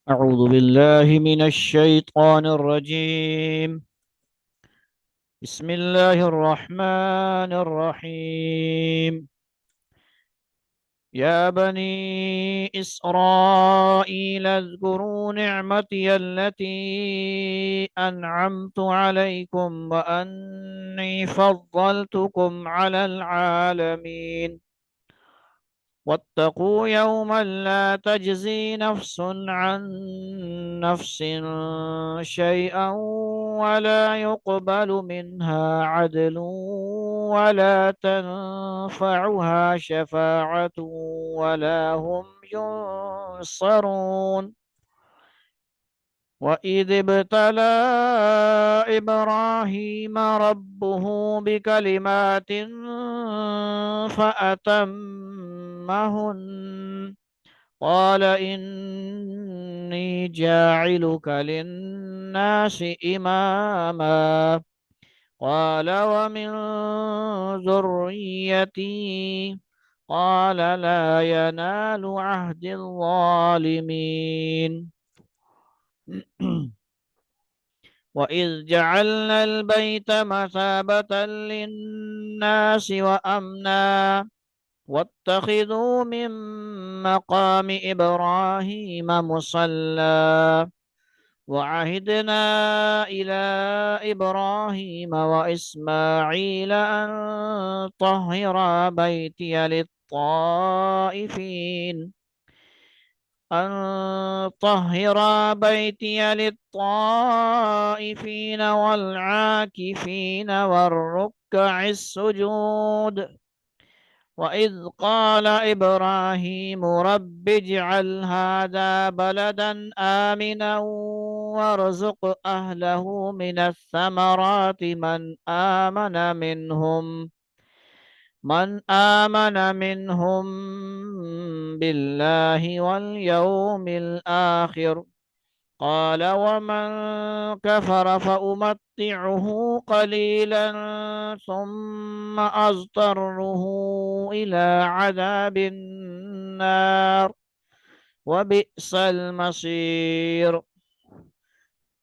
أعوذ بالله من الشيطان الرجيم. بسم الله الرحمن الرحيم. يا بني إسرائيل اذكروا نعمتي التي أنعمت عليكم وأني فضلتكم على العالمين. واتقوا يوما لا تجزي نفس عن نفس شيئا ولا يقبل منها عدل ولا تنفعها شفاعة ولا هم ينصرون. وإذ ابتلى إبراهيم ربه بكلمات فأتمهن قال إني جاعلك للناس إماما قال ومن ذريتي قال لا ينال عهد الظالمين. وإذ جعلنا البيت مثابة للناس وأمنا واتخذوا من مقام إبراهيم مصلى وعهدنا إلى إبراهيم وإسماعيل أن طهرا بيتي للطائفين والعاكفين والركع السجود. وإذ قال إبراهيم رب اجعل هذا بلدا آمنا وارزق أهله من الثمرات من آمن منهم بالله واليوم الآخر. قال ومن كفر فأمتعه قليلا ثم أضطره إلى عذاب النار وبئس المصير.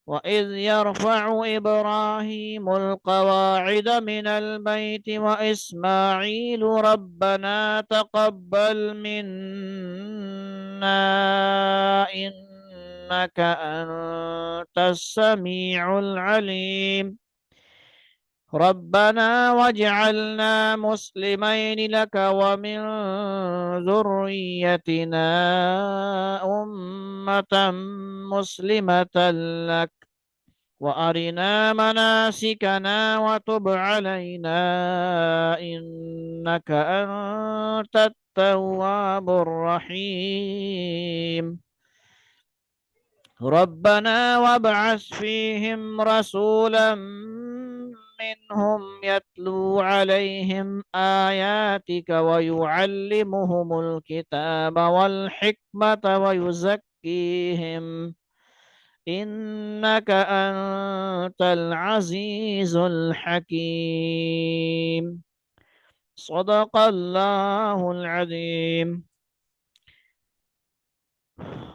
وإذ يرفع إبراهيم القواعد من البيت وإسماعيل ربنا تقبل منا إنك أنت السميع العليم. ربنا واجعلنا مسلمين لك ومن ذريتنا أمة مسلمة لك وأرنا مناسكنا وتب علينا إنك أنت التواب الرحيم. ربنا وابعث فيهم رسولا منهم يتلو عليهم آياتك ويعلمهم الكتاب والحكمة ويزكيهم إنك أنت العزيز الحكيم. صدق الله العظيم.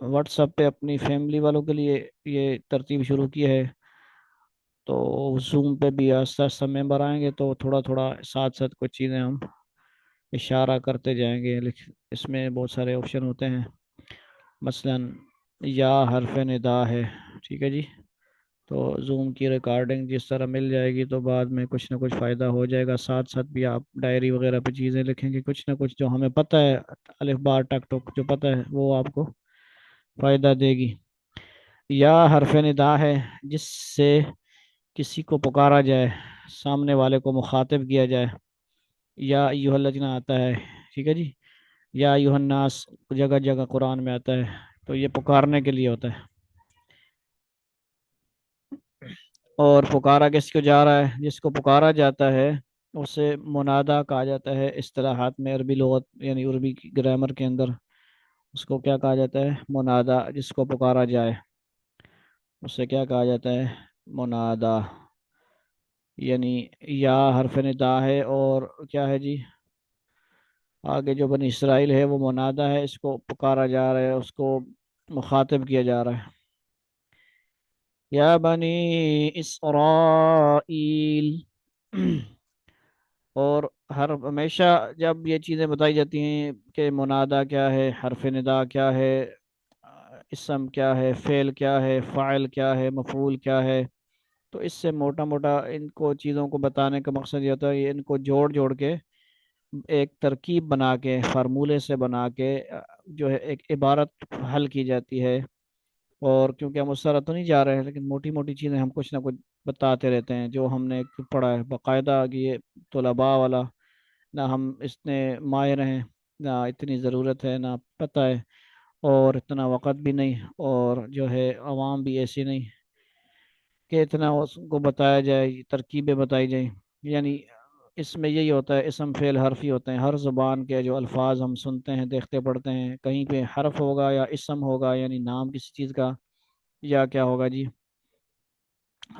WhatsApp پہ اپنی فیملی والوں کے لیے یہ ترتیب شروع کی ہے، تو زوم پہ بھی آہستہ آہستہ ممبر آئیں گے تو تھوڑا تھوڑا ساتھ ساتھ کچھ چیزیں ہم اشارہ کرتے جائیں گے، اس میں بہت سارے آپشن ہوتے ہیں، مثلا یا حرف ندا ہے، ٹھیک ہے جی، تو زوم کی ریکارڈنگ جس طرح مل جائے گی تو بعد میں کچھ نہ کچھ فائدہ ہو جائے گا، ساتھ ساتھ بھی آپ ڈائری وغیرہ پہ چیزیں لکھیں گے، کچھ نہ کچھ جو ہمیں پتہ ہے، الف بار ٹک ٹک جو پتہ ہے وہ آپ کو فائدہ دے گی۔ یا حرف ندا ہے جس سے کسی کو پکارا جائے، سامنے والے کو مخاطب کیا جائے، یا ایھا الذین آتا ہے، ٹھیک ہے جی، یا ایھا الناس جگہ جگہ قرآن میں آتا ہے، تو یہ پکارنے کے لیے ہوتا ہے۔ اور پکارا کس کو جا رہا ہے؟ جس کو پکارا جاتا ہے اسے منادا کہا جاتا ہے، اصطلاحات میں عربی لغت یعنی عربی کی گرامر کے اندر اس کو کیا کہا جاتا ہے؟ منادا، جس کو پکارا جائے اسے کیا کہا جاتا ہے؟ منادا، یعنی یا حرف ندا ہے، اور کیا ہے جی آگے جو بنی اسرائیل ہے وہ منادا ہے، اس کو پکارا جا رہا ہے، اس کو مخاطب کیا جا رہا ہے، یا بنی اسرائیل۔ اور ہر ہمیشہ جب یہ چیزیں بتائی جاتی ہیں کہ منادا کیا ہے، حرف ندا کیا ہے، اسم کیا ہے، فعل کیا ہے، فاعل کیا ہے، مفعول کیا ہے، تو اس سے موٹا موٹا ان کو چیزوں کو بتانے کا مقصد یہ ہوتا ہے یہ ان کو جوڑ جوڑ کے ایک ترکیب بنا کے، فارمولے سے بنا کے جو ہے ایک عبارت حل کی جاتی ہے۔ اور کیونکہ ہم اس طرح تو نہیں جا رہے ہیں، لیکن موٹی موٹی چیزیں ہم کچھ نہ کچھ بتاتے رہتے ہیں جو ہم نے پڑھا ہے باقاعدہ، کہ یہ طلباء والا نہ ہم اس نے ماہر ہیں، نہ اتنی ضرورت ہے، نہ پتہ ہے، اور اتنا وقت بھی نہیں، اور جو ہے عوام بھی ایسی نہیں کہ اتنا اس کو بتایا جائے، ترکیبیں بتائی جائیں، یعنی اس میں یہی ہوتا ہے اسم فعل حرف ہی ہوتے ہیں، ہر زبان کے جو الفاظ ہم سنتے ہیں دیکھتے پڑھتے ہیں کہیں پہ حرف ہوگا یا اسم ہوگا یعنی نام کسی چیز کا، یا کیا ہوگا جی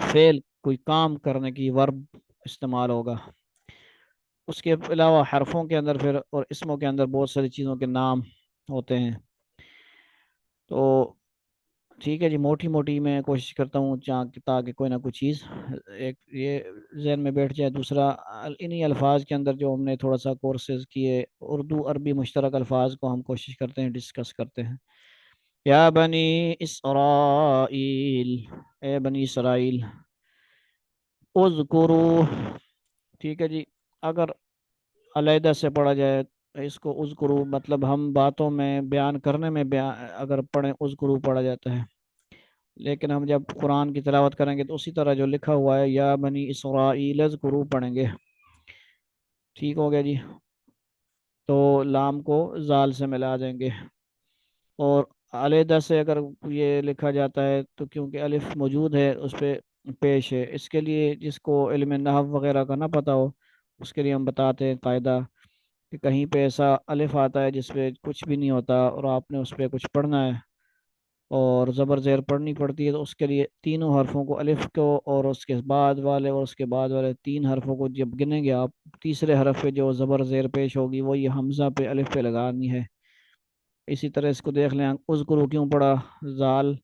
فعل کوئی کام کرنے کی ورب استعمال ہوگا، اس کے علاوہ حرفوں کے اندر پھر اور اسموں کے اندر بہت ساری چیزوں کے نام ہوتے ہیں۔ تو ٹھیک ہے جی، موٹی موٹی میں کوشش کرتا ہوں تاکہ کوئی نہ کوئی چیز ایک یہ ذہن میں بیٹھ جائے۔ دوسرا انہی الفاظ کے اندر جو ہم نے تھوڑا سا کورسز کیے، اردو عربی مشترک الفاظ کو ہم کوشش کرتے ہیں ڈسکس کرتے ہیں۔ یا بنی اسرائیل، اے بنی اسرائیل، اذکرو، ٹھیک ہے جی، اگر علیحدہ سے پڑھا جائے اس کو اذکرو، مطلب ہم باتوں میں بیان کرنے میں اگر پڑھیں اذکرو پڑھا جاتا ہے، لیکن ہم جب قرآن کی تلاوت کریں گے تو اسی طرح جو لکھا ہوا ہے یا بنی اسرائیل اذکرو پڑھیں گے، ٹھیک ہو گیا جی، تو لام کو زال سے ملا دیں گے، اور علیحدہ سے اگر یہ لکھا جاتا ہے تو کیونکہ الف موجود ہے اس پہ پیش ہے، اس کے لیے جس کو علم نحو وغیرہ کا نہ پتہ ہو اس کے لیے ہم بتاتے ہیں قاعدہ کہ کہیں پہ ایسا الف آتا ہے جس پہ کچھ بھی نہیں ہوتا اور آپ نے اس پہ کچھ پڑھنا ہے اور زبر زیر پڑھنی پڑتی ہے، تو اس کے لیے تینوں حرفوں کو، الف کو اور اس کے بعد والے اور اس کے بعد والے تین حرفوں کو جب گنیں گے آپ، تیسرے حرف پہ جو زبر زیر پیش ہوگی وہ یہ حمزہ پہ الف پہ لگانی ہے۔ اسی طرح اس کو دیکھ لیں، اذکرو کیوں پڑھا؟ زال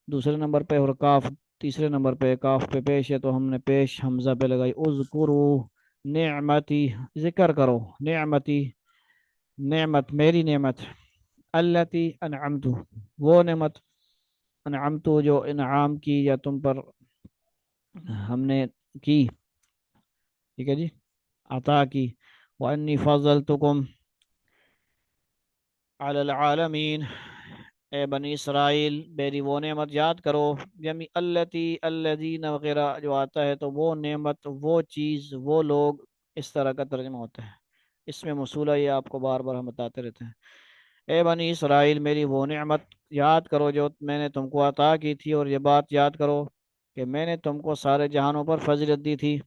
دوسرے نمبر پہ اور کاف تیسرے نمبر پہ، کاف پہ پیش ہے تو ہم نے پیش حمزہ پہ لگائی، اذکرو نعمتی، ذکر کرو، نعمتی نعمت میری نعمت، التی انعمت وہ نعمت، انعمت جو انعام کی یا تم پر ہم نے کی، ٹھیک ہے جی، عطا کی، وانی فضلتکم علی العالمین، اے بنی اسرائیل میری وہ نعمت یاد کرو، یعنی التی الذین وغیرہ جو آتا ہے تو وہ نعمت، وہ چیز، وہ لوگ، اس طرح کا ترجمہ ہوتا ہے، اس میں موصولہ یہ آپ کو بار بار ہم بتاتے رہتے ہیں۔ اے بنی اسرائیل میری وہ نعمت یاد کرو جو میں نے تم کو عطا کی تھی، اور یہ بات یاد کرو کہ میں نے تم کو سارے جہانوں پر فضیلت دی تھی،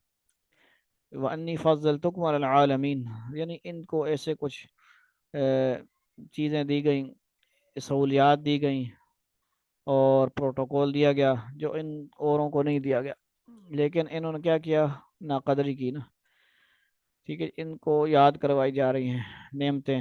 وَأَنِّي فَضَّلْتُكُمْ عَلَى الْعَالَمِينَ، یعنی ان کو ایسے کچھ چیزیں دی گئیں، سہولیات دی گئیں اور پروٹوکول دیا گیا جو ان اوروں کو نہیں دیا گیا، لیکن انہوں نے کیا کیا؟ ناقدری کی نا، ٹھیک ہے، ان کو یاد کروائی جا رہی ہیں نعمتیں،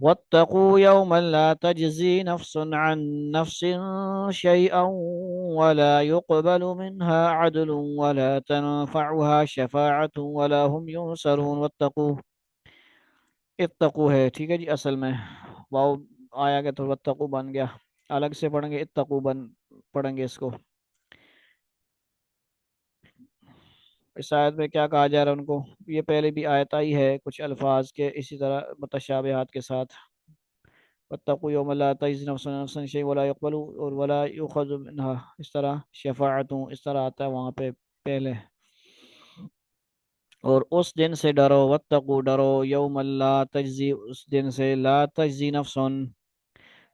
واتقوا يوما لا تجزي نفس عن نفس شيئا ولا يقبل منها عدل ولا تنفعها شفاعة ولا هم ينصرون۔ واتقوا، اتقوا ہے ٹھیک ہے جی، اصل میں واو آیا گیا تو واتقوا بن گیا، الگ سے پڑھیں گے اتقوا بن پڑھیں گے اس کو۔ اس آیت میں کیا کہا جا رہا ہے ان کو؟ یہ پہلے بھی آیت آئی ہے کچھ الفاظ کے اسی طرح متشابہات کے ساتھ۔ واتقوا يوم لا تجزي نفس عن نفس شيئا ولا يقبل اور ولا يؤخذ منها، اس طرح شفاعتوں اس طرح آتا ہے وہاں پہ پہلے۔ اور اس دن سے ڈرو، واتقوا ڈرو، یوم لا تجزی اس دن سے، لا تجزی نفس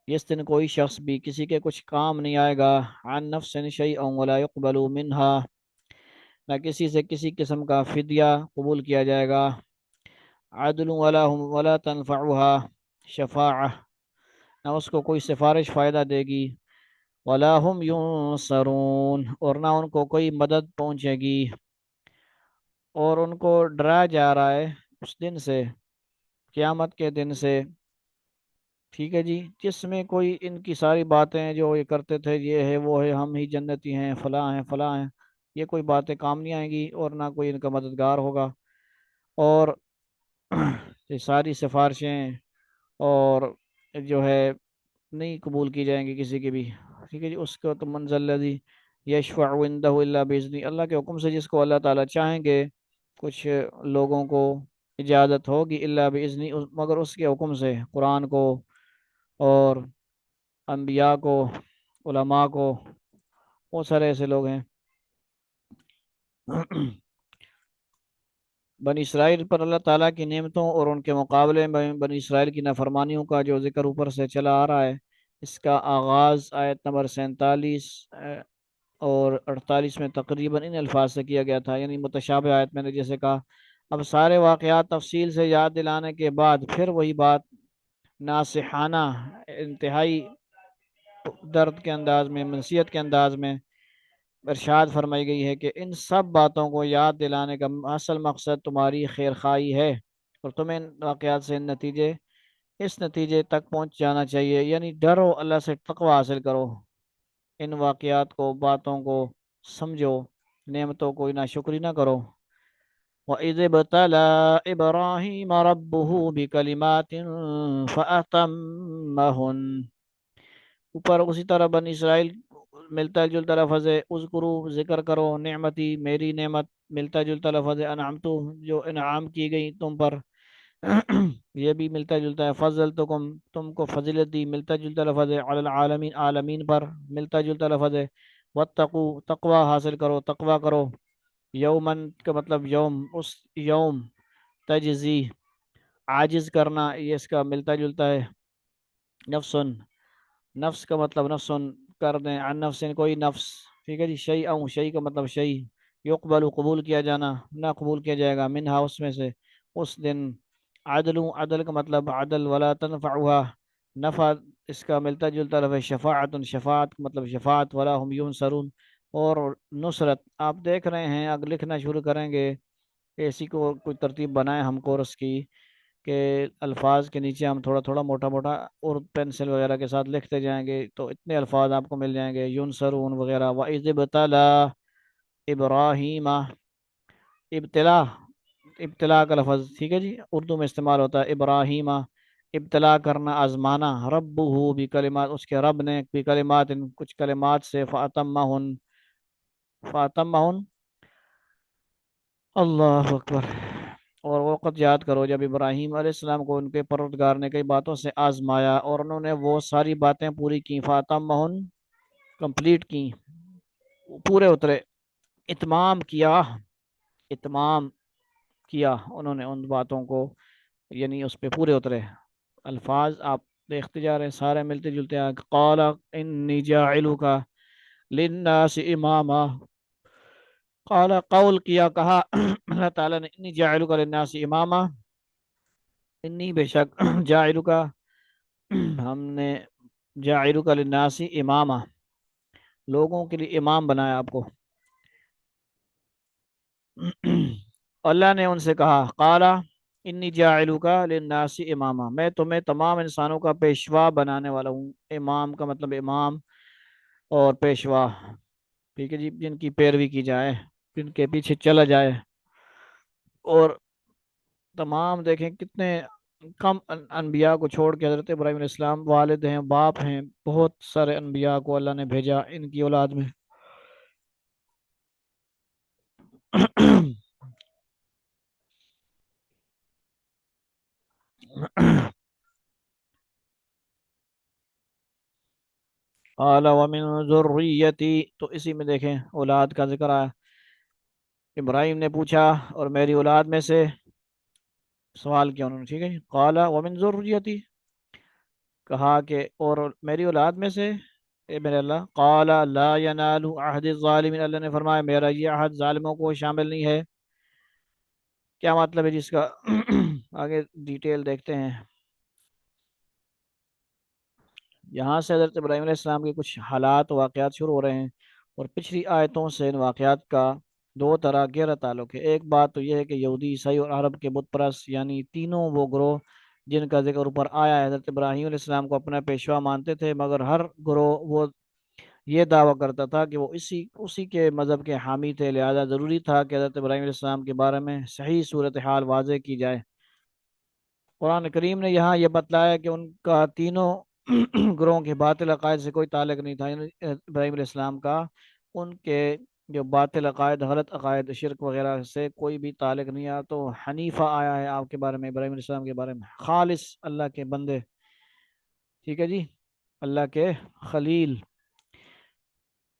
اس دن کوئی شخص بھی کسی کے کچھ کام نہیں آئے گا، عن نفس شیئا ولا يقبل منها نہ کسی سے کسی قسم کا فدیہ قبول کیا جائے گا، عدل ولا تنفعها شفاعہ نہ اس کو کوئی سفارش فائدہ دے گی، ولا هم ينصرون اور نہ ان کو کوئی مدد پہنچے گی۔ اور ان کو ڈرایا جا رہا ہے اس دن سے، قیامت کے دن سے، ٹھیک ہے جی، جس میں کوئی ان کی ساری باتیں جو یہ کرتے تھے، یہ ہے وہ ہے، ہم ہی جنتی ہیں، فلاں ہیں فلاں ہیں، یہ کوئی باتیں کام نہیں آئیں گی اور نہ کوئی ان کا مددگار ہوگا۔ اور یہ ساری سفارشیں اور جو ہے نہیں قبول کی جائیں گی کسی کی بھی، ٹھیک ہے جی۔ اس کو تو منزل الذی یشفع عندہ الا باذنہ، اللہ کے حکم سے جس کو اللہ تعالیٰ چاہیں گے کچھ لوگوں کو اجازت ہوگی، الا باذنہ مگر اس کے حکم سے، قرآن کو اور انبیاء کو، علماء کو، بہت سارے ایسے لوگ ہیں۔ بنی اسرائیل پر اللہ تعالیٰ کی نعمتوں اور ان کے مقابلے میں بنی اسرائیل کی نافرمانیوں کا جو ذکر اوپر سے چلا آ رہا ہے، اس کا آغاز آیت نمبر 47 اور 48 میں تقریباً ان الفاظ سے کیا گیا تھا، یعنی متشابہ آیت میں نے جیسے کہا۔ اب سارے واقعات تفصیل سے یاد دلانے کے بعد پھر وہی بات ناصحانہ، انتہائی درد کے انداز میں، منصیت کے انداز میں ارشاد فرمائی گئی ہے کہ ان سب باتوں کو یاد دلانے کا اصل مقصد تمہاری خیر خواہی ہے، اور تمہیں ان واقعات سے اس نتیجے تک پہنچ جانا چاہیے، یعنی ڈرو، اللہ سے تقوی حاصل کرو، ان واقعات کو، باتوں کو سمجھو، نعمتوں کو ناشکری نہ کرو۔ وَإِذِ ابْتَلَىٰ إِبْرَاهِيمَ رَبُّهُ بِكَلِمَاتٍ فَأَتَمَّهُنَّ، اوپر اسی طرح بنی اسرائیل ملتا جلتا لفظ ہے اذکرو، ذکر کرو، نعمتی میری نعمت، ملتا جلتا لفظ ہے انعمتو، جو انعام کی گئی تم پر، یہ بھی ملتا جلتا ہے، فضل تو تم کو فضیلت دی، ملتا جلتا لفظ ہے، علی العالمین عالمین پر، ملتا جلتا لفظ ہے، واتقو تقوی حاصل کرو، تقوی کرو، یومن کا مطلب یوم، اس یوم، تجزی عاجز کرنا، یہ اس کا ملتا جلتا ہے، نفسن، نفس کا مطلب نفسن کر دیں، عن نفس کوئی نفس، ٹھیک ہے جی، شیء کا مطلب شیء، یقبل قبول کیا جانا، نہ قبول کیا جائے گا، منہا اس میں سے، اس دن، عدل، عدل کا مطلب عدل، ولا تنفعها نفع، اس کا ملتا جلتا لفظ شفاعت، شفاعت کا مطلب شفاعت، ولا هم ينصرون اور نصرت۔ آپ دیکھ رہے ہیں اگر لکھنا شروع کریں گے، ایسی کو کوئی ترتیب بنائیں ہم کورس کی کہ الفاظ کے نیچے ہم تھوڑا تھوڑا موٹا موٹا اور پینسل وغیرہ کے ساتھ لکھتے جائیں گے تو اتنے الفاظ آپ کو مل جائیں گے، ینصرون وغیرہ۔ وَإِذِ ابْتَلَىٰ إِبْرَاهِيمَ، ابتلا، ابتلا کا لفظ ٹھیک ہے جی اردو میں استعمال ہوتا ہے، ابراہیم، ابتلا کرنا، آزمانا، ربہ بکلمات، اس کے رب نے بکلمات کچھ کلمات سے، فاتمہن، فاتمہن، اللہ اکبر۔ اور وہ وقت یاد کرو جب ابراہیم علیہ السلام کو ان کے پروردگار نے کئی باتوں سے آزمایا اور انہوں نے وہ ساری باتیں پوری کی، فاتمہن کمپلیٹ کی، پورے اترے، اتمام کیا، اتمام کیا انہوں نے ان باتوں کو، یعنی اس پہ پورے اترے۔ الفاظ آپ دیکھتے جا رہے ہیں سارے ملتے جلتے آ، قال انی جاعلک للناس اماما، قال قول کیا، کہا اللہ تعالیٰ نے انی جاعلک للناس اماما، انی بے شک جاعلک، ہم نے جاعلک للناس اماما، لوگوں کے لیے امام بنایا آپ کو۔ اللہ نے ان سے کہا، قال انی جاعلک للناس اماما، میں تمہیں تمام انسانوں کا پیشوا بنانے والا ہوں۔ امام کا مطلب امام اور پیشوا، ٹھیک ہے جی، جن کی پیروی کی جائے، جن کے پیچھے چلا جائے۔ اور تمام دیکھیں کتنے کم انبیاء کو چھوڑ کے حضرت ابراہیم علیہ السلام والد ہیں، باپ ہیں، بہت سارے انبیاء کو اللہ نے بھیجا ان کی اولاد میں۔ قال ومن ذریتی، تو اسی میں دیکھیں اولاد کا ذکر آیا۔ ابراہیم نے پوچھا اور میری اولاد میں سے، سوال کیا انہوں نے، ٹھیک ہے جی، قال ومن ذریتی، کہا کہ اور میری اولاد میں سے، اے میرے اللہ، قال لا ینال عہد الظالمین، اللہ نے فرمایا میرا یہ عہد ظالموں کو شامل نہیں ہے۔ کیا مطلب ہے جس کا؟ آگے ڈیٹیل دیکھتے ہیں۔ یہاں سے حضرت ابراہیم علیہ السلام کے کچھ حالات واقعات شروع ہو رہے ہیں، اور پچھلی آیتوں سے ان واقعات کا دو طرح گہرا تعلق ہے۔ ایک بات تو یہ ہے کہ یہودی، عیسائی اور عرب کے بت پرست، یعنی تینوں وہ گروہ جن کا ذکر اوپر آیا ہے، حضرت ابراہیم علیہ السلام کو اپنا پیشوا مانتے تھے، مگر ہر گروہ وہ یہ دعویٰ کرتا تھا کہ وہ اسی کے مذہب کے حامی تھے، لہذا ضروری تھا کہ حضرت ابراہیم علیہ السلام کے بارے میں صحیح صورتحال واضح کی جائے۔ قرآن کریم نے یہاں یہ بتلایا کہ ان کا تینوں گروہوں کے باطل عقائد سے کوئی تعلق نہیں تھا، یعنی ابراہیم علیہ السلام کا ان کے جو باطل عقائد، غلط عقائد، شرک وغیرہ سے کوئی بھی تعلق نہیں آیا۔ تو حنیفہ آیا ہے آپ کے بارے میں، ابراہیم علیہ السلام کے بارے میں، خالص اللہ کے بندے، ٹھیک ہے جی، اللہ کے خلیل۔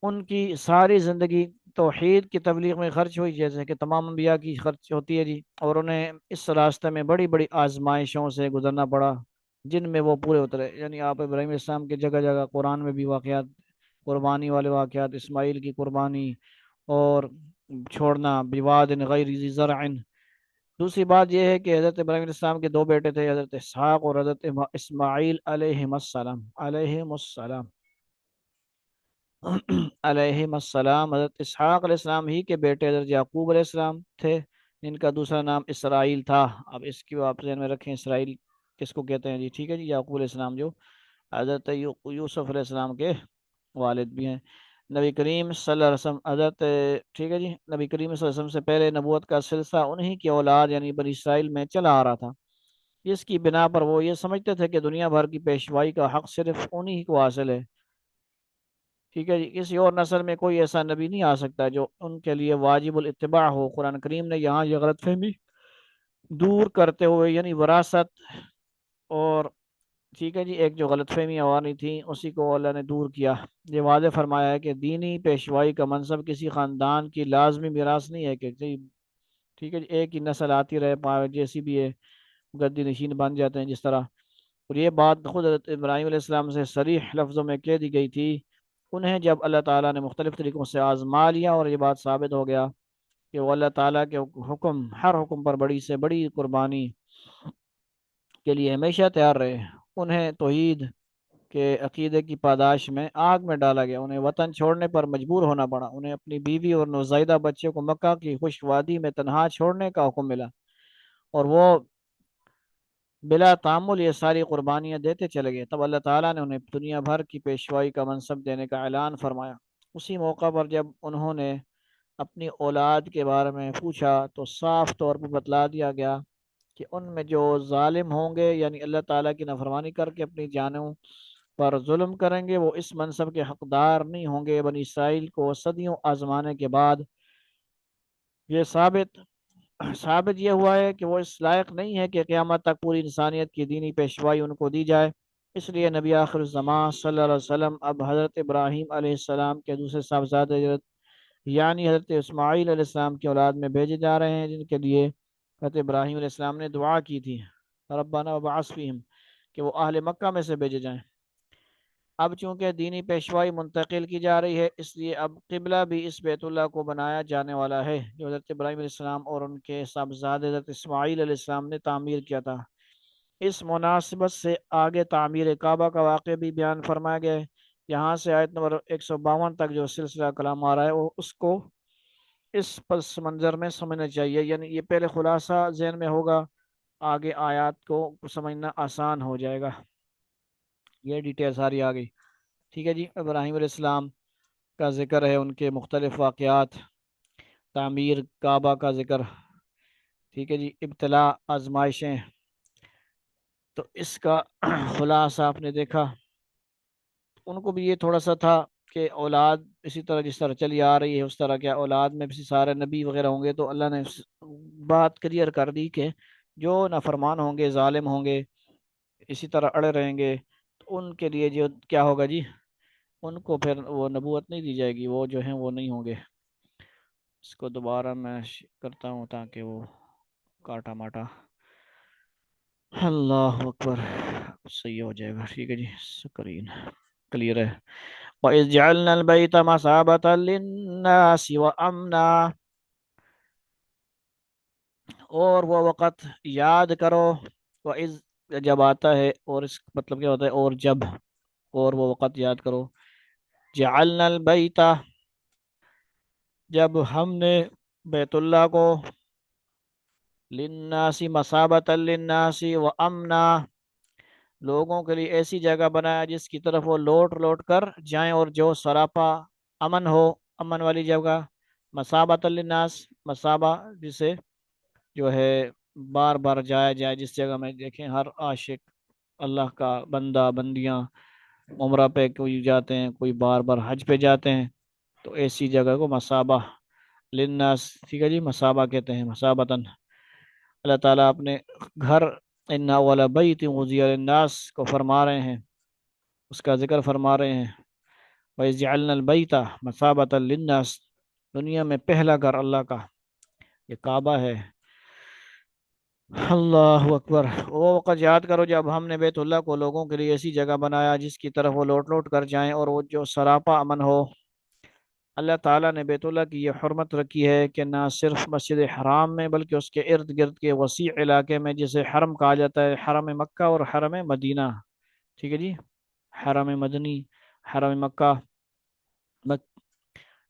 ان کی ساری زندگی توحید کی تبلیغ میں خرچ ہوئی، جیسے کہ تمام انبیاء کی خرچ ہوتی ہے جی، اور انہیں اس راستے میں بڑی بڑی آزمائشوں سے گزرنا پڑا جن میں وہ پورے اترے۔ یعنی آپ ابراہیم علیہ السلام کے جگہ جگہ قرآن میں بھی واقعات، قربانی والے واقعات، اسماعیل کی قربانی اور چھوڑنا، بواد غیر ذی زرع۔ دوسری بات یہ ہے کہ حضرت ابراہیم علیہ السلام کے دو بیٹے تھے، حضرت اسحاق اور حضرت اسماعیل علیہ السلام، علیہ السلام، علیہ السلام۔ حضرت اسحاق علیہ السلام ہی کے بیٹے حضرت یعقوب علیہ السلام تھے، جن کا دوسرا نام اسرائیل تھا۔ اب اس کی آپ ذہن میں رکھیں، اسرائیل کس کو کہتے ہیں جی، ٹھیک ہے جی، یعقوب علیہ السلام جو حضرت یوسف علیہ السلام کے والد بھی ہیں۔ نبی کریم صلی اللہ علیہ وسلم حضرت، ٹھیک ہے جی، نبی کریم صلی اللہ علیہ وسلم سے پہلے نبوت کا سلسلہ انہی کی اولاد یعنی بنی اسرائیل میں چلا آ رہا تھا، جس کی بنا پر وہ یہ سمجھتے تھے کہ دنیا بھر کی پیشوائی کا حق صرف انہی کو حاصل ہے، ٹھیک ہے جی، کسی اور نسل میں کوئی ایسا نبی نہیں آ سکتا جو ان کے لیے واجب الاتباع ہو۔ قرآن کریم نے یہاں یہ غلط فہمی دور کرتے ہوئے، یعنی وراثت اور، ٹھیک ہے جی، ایک جو غلط فہمی آوانی تھی اسی کو اللہ نے دور کیا۔ یہ واضح فرمایا ہے کہ دینی پیشوائی کا منصب کسی خاندان کی لازمی میراث نہیں ہے کہ جی، ٹھیک ہے جی، ایک ہی نسل آتی رہے، جیسی بھی ہے گدی نشین بن جاتے ہیں جس طرح۔ اور یہ بات خود حضرت ابراہیم علیہ السلام سے صریح لفظوں میں کہہ دی گئی تھی، انہیں جب اللہ تعالیٰ نے مختلف طریقوں سے آزما لیا اور یہ بات ثابت ہو گیا کہ وہ اللہ تعالیٰ کے حکم، ہر حکم پر بڑی سے بڑی قربانی کے لیے ہمیشہ تیار رہے، انہیں توحید کے عقیدے کی پاداش میں آگ میں ڈالا گیا، انہیں وطن چھوڑنے پر مجبور ہونا پڑا، انہیں اپنی بیوی اور نوزائیدہ بچے کو مکہ کی خشک وادی میں تنہا چھوڑنے کا حکم ملا، اور وہ بلا تعمل یہ ساری قربانیاں دیتے چلے گئے۔ تب اللہ تعالیٰ نے انہیں دنیا بھر کی پیشوائی کا منصب دینے کا اعلان فرمایا۔ اسی موقع پر جب انہوں نے اپنی اولاد کے بارے میں پوچھا تو صاف طور پر بتلا دیا گیا کہ ان میں جو ظالم ہوں گے، یعنی اللہ تعالیٰ کی نافرمانی کر کے اپنی جانوں پر ظلم کریں گے، وہ اس منصب کے حقدار نہیں ہوں گے۔ بنی اسرائیل کو صدیوں آزمانے کے بعد یہ ثابت یہ ہوا ہے کہ وہ اس لائق نہیں ہے کہ قیامت تک پوری انسانیت کی دینی پیشوائی ان کو دی جائے۔ اس لیے نبی آخر الزمان صلی اللہ علیہ وسلم اب حضرت ابراہیم علیہ السلام کے دوسرے صاحبزادے حضرت، یعنی حضرت اسماعیل علیہ السلام کی اولاد میں بھیجے جا رہے ہیں، جن کے لیے حضرت ابراہیم علیہ السلام نے دعا کی تھی ربنا وبعث فیہم، کہ وہ اہل مکہ میں سے بھیجے جائیں۔ اب چونکہ دینی پیشوائی منتقل کی جا رہی ہے، اس لیے اب قبلہ بھی اس بیت اللہ کو بنایا جانے والا ہے جو حضرت ابراہیم علیہ السلام اور ان کے صاحبزادے حضرت اسماعیل علیہ السلام نے تعمیر کیا تھا۔ اس مناسبت سے آگے تعمیر کعبہ کا واقعہ بھی بیان فرمایا گیا ہے۔ یہاں سے آیت نمبر 152 تک جو سلسلہ کلام آ رہا ہے وہ اس کو اس پس منظر میں سمجھنا چاہیے، یعنی یہ پہلے خلاصہ ذہن میں ہوگا، آگے آیات کو سمجھنا آسان ہو جائے گا۔ یہ ڈیٹیل ساری آ گئی، ٹھیک ہے جی۔ ابراہیم علیہ السلام کا ذکر ہے، ان کے مختلف واقعات، تعمیر کعبہ کا ذکر، ٹھیک ہے جی، ابتلا آزمائشیں، تو اس کا خلاصہ آپ نے دیکھا۔ ان کو بھی یہ تھوڑا سا تھا کہ اولاد اسی طرح جس طرح چلی آ رہی ہے اس طرح کیا اولاد میں بھی سارے نبی وغیرہ ہوں گے، تو اللہ نے بات کلیئر کر دی کہ جو نافرمان ہوں گے، ظالم ہوں گے، اسی طرح اڑے رہیں گے، تو ان کے لیے جو کیا ہوگا جی، ان کو پھر وہ نبوت نہیں دی جائے گی، وہ جو ہیں وہ نہیں ہوں گے۔ اس کو دوبارہ میں کرتا ہوں تاکہ وہ کاٹا ماٹا، اللہ اکبر، صحیح ہو جائے گا، ٹھیک ہے جی، سکرین کلیئر ہے۔ وَإِذْ جَعَلْنَا الْبَيْتَ مَثَابَةً لِلنَّاسِ وَأَمْنًا، اور وہ وقت یاد کرو، وَإِذْ جب آتا ہے، اور اس مطلب کیا ہوتا ہے، اور جب، اور وہ وقت یاد کرو، جعلنا البیت، جب ہم نے بیت اللہ کو، للناس مثابۃ للناس وامنا، لوگوں کے لیے ایسی جگہ بنایا جس کی طرف وہ لوٹ لوٹ کر جائیں، اور جو سراپا امن ہو، امن والی جگہ، مثابۃ للناس، مثابہ جسے جو ہے بار بار جایا جائے، جس جگہ میں دیکھیں ہر عاشق اللہ کا بندہ بندیاں عمرہ پہ کوئی جاتے ہیں، کوئی بار بار حج پہ جاتے ہیں، تو ایسی جگہ کو مثابہ للناس، ٹھیک ہے جی، مثابہ کہتے ہیں، مثابتاً۔ اللہ تعالیٰ اپنے گھر ان اول بیت وضع للناس کو فرما رہے ہیں، اس کا ذکر فرما رہے ہیں، وَإِذْ جَعَلْنَا الْبَيْتَ مَثَابَةً لِلنَّاسِ، دنیا میں پہلا گھر اللہ کا یہ کعبہ ہے۔ اللہ اکبر، وہ وقت یاد کرو جب ہم نے بیت اللہ کو لوگوں کے لیے ایسی جگہ بنایا جس کی طرف وہ لوٹ لوٹ کر جائیں، اور وہ جو سراپا امن ہو۔ اللہ تعالیٰ نے بیت اللہ کی یہ حرمت رکھی ہے کہ نہ صرف مسجد حرام میں بلکہ اس کے ارد گرد کے وسیع علاقے میں، جسے حرم کہا جاتا ہے، حرم مکہ اور حرم مدینہ، ٹھیک ہے جی، حرم مدنی، حرم مکہ،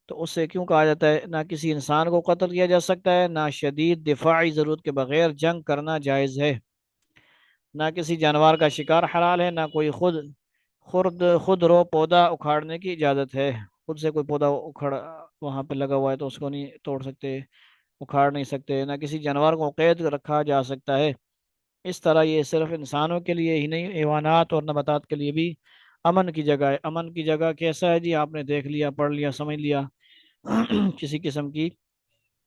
تو اس سے کیوں کہا جاتا ہے؟ نہ کسی انسان کو قتل کیا جا سکتا ہے، نہ شدید دفاعی ضرورت کے بغیر جنگ کرنا جائز ہے، نہ کسی جانور کا شکار حلال ہے، نہ کوئی خود رو پودا اکھاڑنے کی اجازت ہے۔ خود سے کوئی پودا اکھڑ وہاں پہ لگا ہوا ہے تو اس کو نہیں توڑ سکتے، اکھاڑ نہیں سکتے، نہ کسی جانور کو قید رکھا جا سکتا ہے۔ اس طرح یہ صرف انسانوں کے لیے ہی نہیں، حیوانات اور نباتات کے لیے بھی امن کی جگہ ہے۔ امن کی جگہ کیسا ہے جی؟ آپ نے دیکھ لیا، پڑھ لیا، سمجھ لیا، کسی قسم کی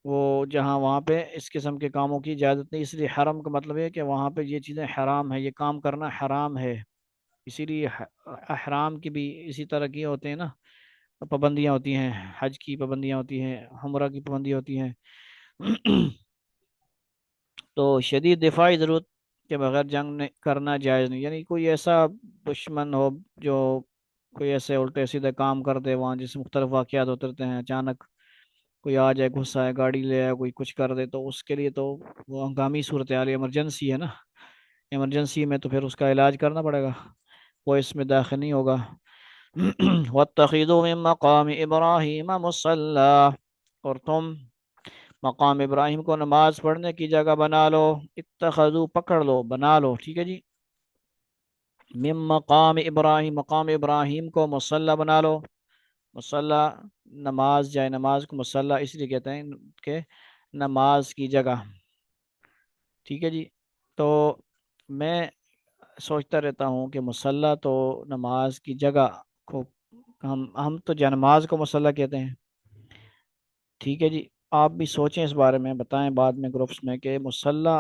وہ جہاں وہاں پہ اس قسم کے کاموں کی اجازت نہیں، اس لیے حرم کا مطلب ہے کہ وہاں پہ یہ چیزیں حرام ہے، یہ کام کرنا حرام ہے، اسی لیے احرام کی بھی اسی طرح کی ہوتے ہیں نا، پابندیاں ہوتی ہیں، حج کی پابندیاں ہوتی ہیں، عمرہ کی پابندیاں ہوتی ہیں۔ تو شدید دفاعی ضرورت کے بغیر جنگ کرنا جائز نہیں، یعنی کوئی ایسا دشمن ہو جو کوئی ایسے الٹے سیدھے کام کر دے، وہاں جس مختلف واقعات اترتے ہیں، اچانک کوئی آ جائے، غصہ ہے، گاڑی لے آئے، کوئی کچھ کر دے، تو اس کے لیے تو وہ ہنگامی صورتحال، ایمرجنسی ہے نا، ایمرجنسی میں تو پھر اس کا علاج کرنا پڑے گا، وہ اس میں داخل نہیں ہوگا۔ وَاتَّخِذُوا مِن مَقَامِ إِبْرَاهِيمَ مُصَلًّى، اور تم مقام ابراہیم کو نماز پڑھنے کی جگہ بنا لو، اتخذو پکڑ لو، بنا لو، ٹھیک ہے جی، من مقام ابراہیم، مقام ابراہیم کو مصلی بنا لو، مصلی نماز، جائے نماز کو مصلی اس لیے کہتے ہیں کہ نماز کی جگہ، ٹھیک ہے جی۔ تو میں سوچتا رہتا ہوں کہ مصلی تو نماز کی جگہ کو، ہم تو جائے نماز کو مصلی کہتے ہیں، ٹھیک ہے جی، آپ بھی سوچیں اس بارے میں، بتائیں بعد میں گروپس میں کہ مصلی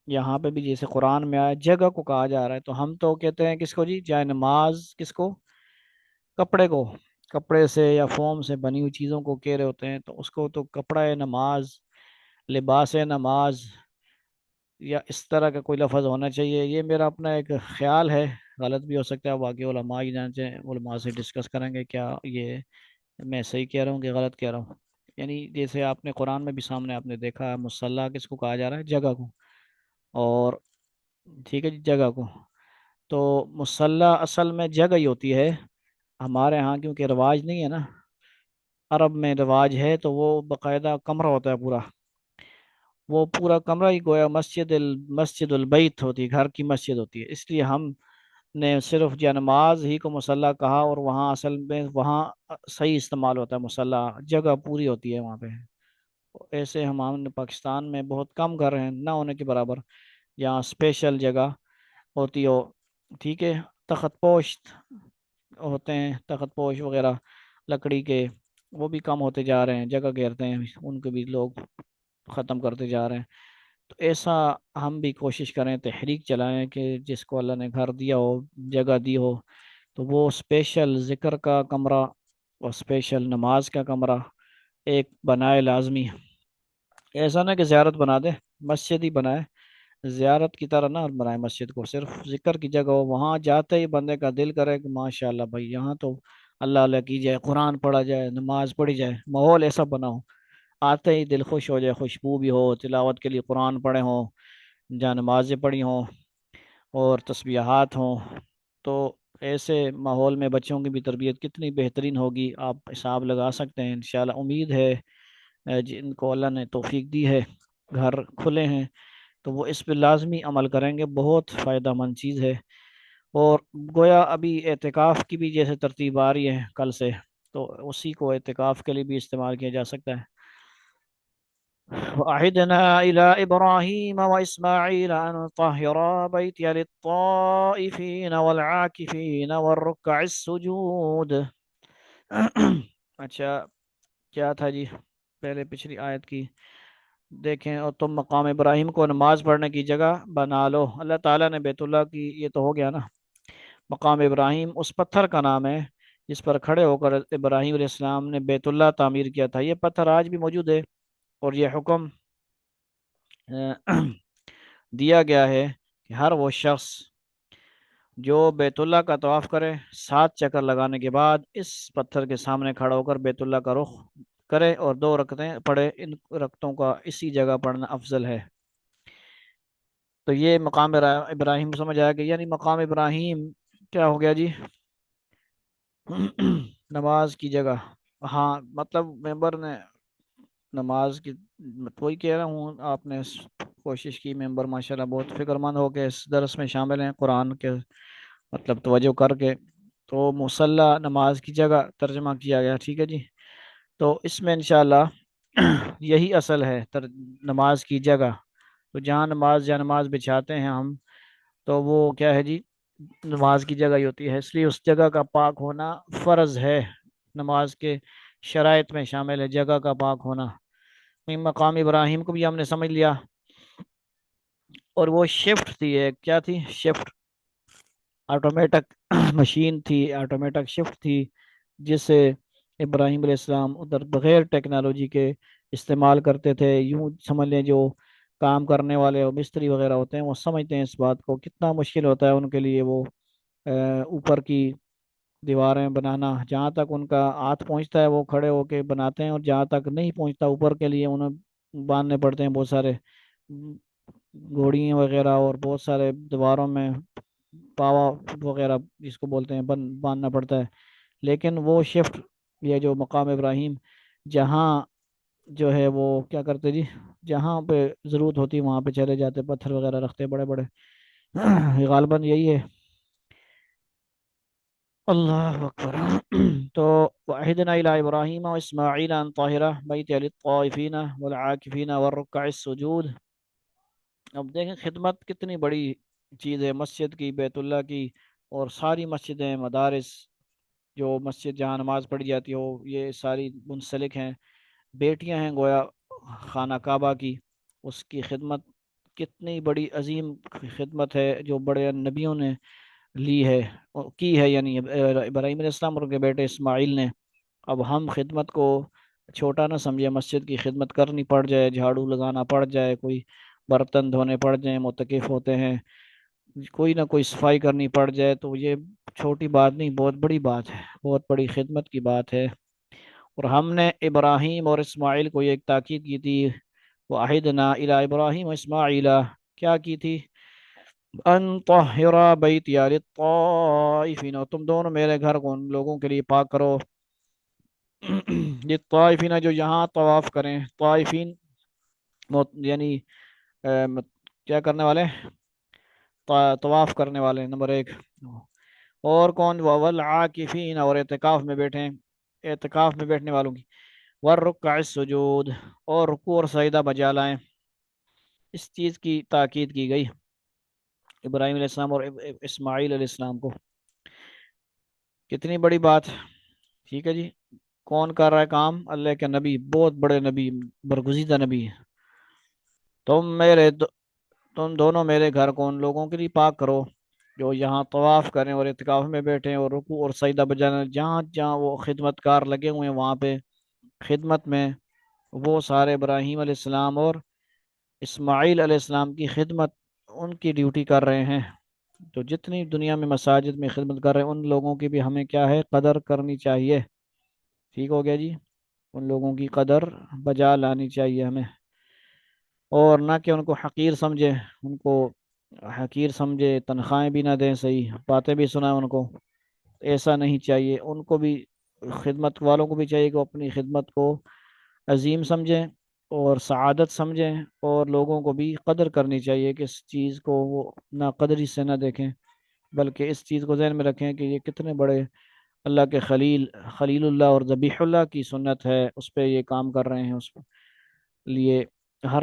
یہاں پہ بھی جیسے قرآن میں آیا جگہ کو کہا جا رہا ہے، تو ہم تو کہتے ہیں کس کو جی؟ جائے نماز کس کو؟ کپڑے کو، کپڑے سے یا فوم سے بنی ہوئی چیزوں کو کہہ رہے ہوتے ہیں، تو اس کو تو کپڑا ہے نماز، لباس ہے نماز، یا اس طرح کا کوئی لفظ ہونا چاہیے، یہ میرا اپنا ایک خیال ہے، غلط بھی ہو سکتا ہے، باقی علماء ہی جانتے ہیں، علماء سے ڈسکس کریں گے کیا یہ میں صحیح کہہ رہا ہوں کہ غلط کہہ رہا ہوں۔ یعنی جیسے آپ نے قرآن میں بھی سامنے آپ نے دیکھا ہے، مصلی کس کو کہا جا رہا ہے؟ جگہ کو، اور ٹھیک ہے جی، جگہ کو، تو مصلی اصل میں جگہ ہی ہوتی ہے۔ ہمارے ہاں کیونکہ رواج نہیں ہے نا، عرب میں رواج ہے، تو وہ باقاعدہ کمرہ ہوتا ہے پورا، وہ پورا کمرہ ہی گویا مسجد البیت ہوتی ہے، گھر کی مسجد ہوتی ہے، اس لیے ہم نے صرف یا نماز ہی کو مصلی کہا، اور وہاں اصل میں وہاں صحیح استعمال ہوتا ہے مصلی، جگہ پوری ہوتی ہے وہاں پہ۔ ایسے ہم نے پاکستان میں بہت کم گھر ہیں نہ ہونے کے برابر جہاں اسپیشل جگہ ہوتی ہو، ٹھیک ہے، تخت پوش ہوتے ہیں، تخت پوش وغیرہ لکڑی کے، وہ بھی کم ہوتے جا رہے ہیں، جگہ گھیرتے ہیں ان کو بھی لوگ ختم کرتے جا رہے ہیں۔ تو ایسا ہم بھی کوشش کریں، تحریک چلائیں کہ جس کو اللہ نے گھر دیا ہو، جگہ دی ہو، تو وہ اسپیشل ذکر کا کمرہ اور اسپیشل نماز کا کمرہ ایک بنائے لازمی۔ ایسا نہ کہ زیارت بنا دے، مسجد ہی بنائے، زیارت کی طرح نہ بنائے مسجد کو، صرف ذکر کی جگہ ہو، وہاں جاتے ہی بندے کا دل کرے کہ ماشاء اللہ بھائی یہاں تو اللہ اللہ کی جائے، قرآن پڑھا جائے، نماز پڑھی جائے، ماحول ایسا بناؤ، آتے ہی دل خوش ہو جائے، خوشبو بھی ہو، تلاوت کے لیے قرآن پڑھے ہوں، جہاں نمازیں پڑھی ہوں اور تسبیحات ہوں، تو ایسے ماحول میں بچوں کی بھی تربیت کتنی بہترین ہوگی، آپ حساب لگا سکتے ہیں انشاءاللہ۔ امید ہے جن کو اللہ نے توفیق دی ہے، گھر کھلے ہیں، تو وہ اس پہ لازمی عمل کریں گے، بہت فائدہ مند چیز ہے۔ اور گویا ابھی اعتکاف کی بھی جیسے ترتیب آ رہی ہے کل سے، تو اسی کو اعتکاف کے لیے بھی استعمال کیا جا سکتا ہے۔ وَأَعِدْنَا إِلَىٰ إِبْرَاهِيمَ وَإِسْمَاعِيلَ أَن طَهِّرَا بَيْتِيَ لِلطَّائِفِينَ وَالْعَاكِفِينَ وَالرُّكَّعِ السُّجُودِ۔ اچھا، کیا تھا جی پہلے پچھلی آیت کی؟ دیکھیں، اور تم مقام ابراہیم کو نماز پڑھنے کی جگہ بنا لو۔ اللہ تعالیٰ نے بیت اللہ کی، یہ تو ہو گیا نا، مقام ابراہیم اس پتھر کا نام ہے جس پر کھڑے ہو کر ابراہیم علیہ السلام نے بیت اللہ تعمیر کیا تھا، یہ پتھر آج بھی موجود ہے، اور یہ حکم دیا گیا ہے کہ ہر وہ شخص جو بیت اللہ کا طواف کرے، 7 چکر لگانے کے بعد اس پتھر کے سامنے کھڑا ہو کر بیت اللہ کا رخ کرے اور 2 رکعتیں پڑھے، ان رکعتوں کا اسی جگہ پڑھنا افضل ہے۔ تو یہ مقام ابراہیم سمجھ آیا کہ یعنی مقام ابراہیم کیا ہو گیا جی؟ نماز کی جگہ، ہاں، مطلب ممبر نے نماز کی، وہی کہہ رہا ہوں، آپ نے کوشش کی، ممبر ماشاءاللہ بہت فکر مند ہو کے اس درس میں شامل ہیں، قرآن کے مطلب توجہ کر کے، تو مصلی نماز کی جگہ ترجمہ کیا گیا، ٹھیک ہے جی۔ تو اس میں انشاءاللہ یہی اصل ہے، نماز کی جگہ، تو جہاں نماز یا نماز بچھاتے ہیں ہم، تو وہ کیا ہے جی؟ نماز کی جگہ ہی ہوتی ہے، اس لیے اس جگہ کا پاک ہونا فرض ہے، نماز کے شرائط میں شامل ہے جگہ کا پاک ہونا۔ مقام ابراہیم کو بھی ہم نے سمجھ لیا، اور وہ شفٹ تھی، ایک کیا تھی؟ شفٹ، آٹومیٹک مشین تھی، آٹومیٹک شفٹ تھی، جس سے ابراہیم علیہ السلام ادھر بغیر ٹیکنالوجی کے استعمال کرتے تھے۔ یوں سمجھ لیں جو کام کرنے والے اور مستری وغیرہ ہوتے ہیں وہ سمجھتے ہیں اس بات کو، کتنا مشکل ہوتا ہے ان کے لیے، وہ اوپر کی دیواریں بنانا، جہاں تک ان کا ہاتھ پہنچتا ہے وہ کھڑے ہو کے بناتے ہیں، اور جہاں تک نہیں پہنچتا اوپر کے لیے انہیں باندھنے پڑتے ہیں بہت سارے گھوڑیاں وغیرہ، اور بہت سارے دیواروں میں پاوا وغیرہ جس کو بولتے ہیں باندھنا پڑتا ہے۔ لیکن وہ شفٹ، یہ جو مقام ابراہیم، جہاں جو ہے وہ کیا کرتے جی؟ جہاں پہ ضرورت ہوتی وہاں پہ چلے جاتے، پتھر وغیرہ رکھتے بڑے بڑے، غالباً یہی ہے۔ اللہ اکبر۔ تو وعہدنا الی ابراہیم و اسماعیل ان طاہرہ بیت للطائفین والعاکفین والرکع السجود۔ اب دیکھیں خدمت کتنی بڑی چیز ہے، مسجد کی، بیت اللہ کی، اور ساری مسجدیں، مدارس، جو مسجد جہاں نماز پڑھی جاتی ہو، یہ ساری منسلک ہیں، بیٹیاں ہیں گویا خانہ کعبہ کی، اس کی خدمت کتنی بڑی عظیم خدمت ہے جو بڑے نبیوں نے لی ہے، کی ہے، یعنی ابراہیم علیہ السلام اور ان کے بیٹے اسماعیل نے۔ اب ہم خدمت کو چھوٹا نہ سمجھے، مسجد کی خدمت کرنی پڑ جائے، جھاڑو لگانا پڑ جائے، کوئی برتن دھونے پڑ جائیں، معتکف ہوتے ہیں، کوئی نہ کوئی صفائی کرنی پڑ جائے، تو یہ چھوٹی بات نہیں، بہت بڑی بات ہے، بہت بڑی خدمت کی بات ہے۔ اور ہم نے ابراہیم اور اسماعیل کو یہ ایک تاکید کی تھی، وَعَهِدْنَا إِلَىٰ إِبْرَاهِيمَ وَإِسْمَاعِيلَ، کیا کی تھی؟ ان طہرا بیتی للطائفین، تم دونوں میرے گھر کو ان لوگوں کے لیے پاک کرو، یہ طائفین جو یہاں طواف کریں، طائفین یعنی کیا کرنے والے؟ طواف کرنے والے، نمبر ایک۔ اور کون؟ والعاکفین، اور اعتکاف میں بیٹھیں، اعتکاف میں بیٹھنے والوں کی، والرکع السجود، اور رکوع اور سجدہ بجا لائیں، اس چیز کی تاکید کی گئی ابراہیم علیہ السلام اور اسماعیل علیہ السلام کو۔ کتنی بڑی بات، ٹھیک ہے جی۔ کون کر رہا ہے کام؟ اللہ کے نبی، بہت بڑے نبی، برگزیدہ نبی ہیں۔ تم دونوں میرے گھر کو ان لوگوں کے لیے پاک کرو جو یہاں طواف کریں اور اعتکاف میں بیٹھیں اور رکوع اور سجدہ بجانا، جہاں جہاں وہ خدمت کار لگے ہوئے ہیں وہاں پہ خدمت میں، وہ سارے ابراہیم علیہ السلام اور اسماعیل علیہ السلام کی خدمت، ان کی ڈیوٹی کر رہے ہیں۔ تو جتنی دنیا میں مساجد میں خدمت کر رہے ہیں، ان لوگوں کی بھی ہمیں کیا ہے؟ قدر کرنی چاہیے۔ ٹھیک ہو گیا جی؟ ان لوگوں کی قدر بجا لانی چاہیے ہمیں، اور نہ کہ ان کو حقیر سمجھے، ان کو حقیر سمجھے، تنخواہیں بھی نہ دیں، صحیح باتیں بھی سنائیں ان کو، ایسا نہیں چاہیے۔ ان کو بھی، خدمت والوں کو بھی چاہیے کہ وہ اپنی خدمت کو عظیم سمجھیں اور سعادت سمجھیں، اور لوگوں کو بھی قدر کرنی چاہیے کہ اس چیز کو وہ نہ قدری سے نہ دیکھیں، بلکہ اس چیز کو ذہن میں رکھیں کہ یہ کتنے بڑے اللہ کے خلیل، خلیل اللہ اور ذبیح اللہ کی سنت ہے، اس پہ یہ کام کر رہے ہیں، اس لیے